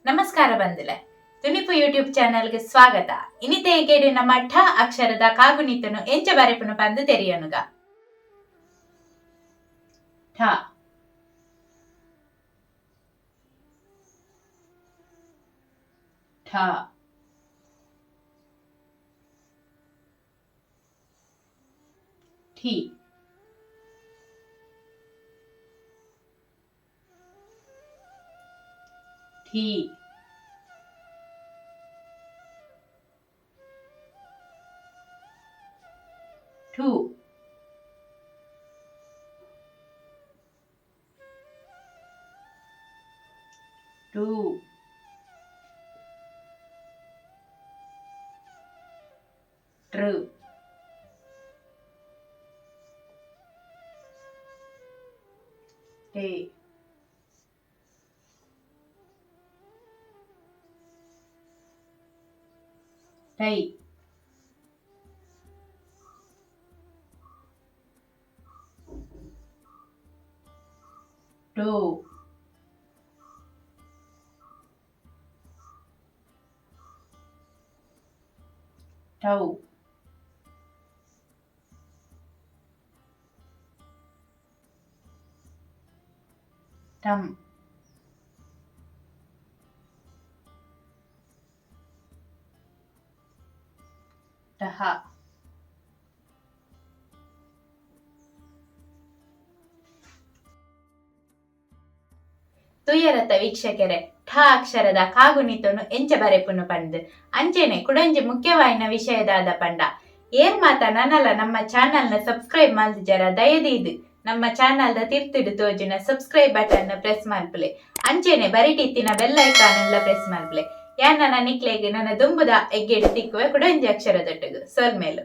ನಮಸ್ಕಾರ ಬಂದಿಲೆ ತುನಿಪು ಯೂಟ್ಯೂಬ್ ಚಾನೆಲ್ಗೆ ಸ್ವಾಗತ. ಇನಿತೆ ಕೇಳಿ ನಮ್ಮ ಠ ಅಕ್ಷರದ ಕಾಗುಣಿತನು ಎಂಚ ಬರೆಪುನು ಪಂದು ತೆರಿಯನುಗ. ಠ ಠ ಠಿ ಠಿ ಠು ಟು ಟ್ರು ಟೇ ಟೈ ಟೋ ಟೌ ಟಂ ಟಹ ತುಯರತ ವೀಕ್ಷಕರೇ, ಠ ಅಕ್ಷರದ ಕಾಗುಣಿತನು ಎಂಚ ಬರೆಪುನು ಪಂದ್ ಅಂಚೆನೆ ಕುಡಂಜಿ ಮುಖ್ಯವಾಯಿನ ವಿಷಯದಾದ ಪಂಡ ಏರ್ ಮಾತ ನನಲ ನಮ್ಮ ಚಾನಲ್ನ ಸಬ್ಸ್ಕ್ರೈಬ್ ಮಲ್ದು ಜರ ದಯದೀದು ನಮ್ಮ ಚಾನಲ್ದ ತಿರ್ತಿಡು ತೋಜುನ ಸಬ್ಸ್ಕ್ರೈಬ್ ಬಟನ್ ಪ್ರೆಸ್ ಮಲ್ಪಲೆ ಅಂಚೆನೆ ಬರಿಟಿತ್ತಿನ ಬೆಲ್ ಐಕಾನ್ ಎಲ್ಲ ಪ್ರೆಸ್ ಮಲ್ಪಲೆ ಯಾನ ನಿಕ್ಲೆಗ್ ನನ್ನ ದುಂಬುದ ಎಗ್ಗೆಡು ತಿಕ್ಕುವೆ ಕುಡಂಜಿ ಅಕ್ಷರದೊಟ್ಟುಗು ಸೊಲ್ಮೇಲು.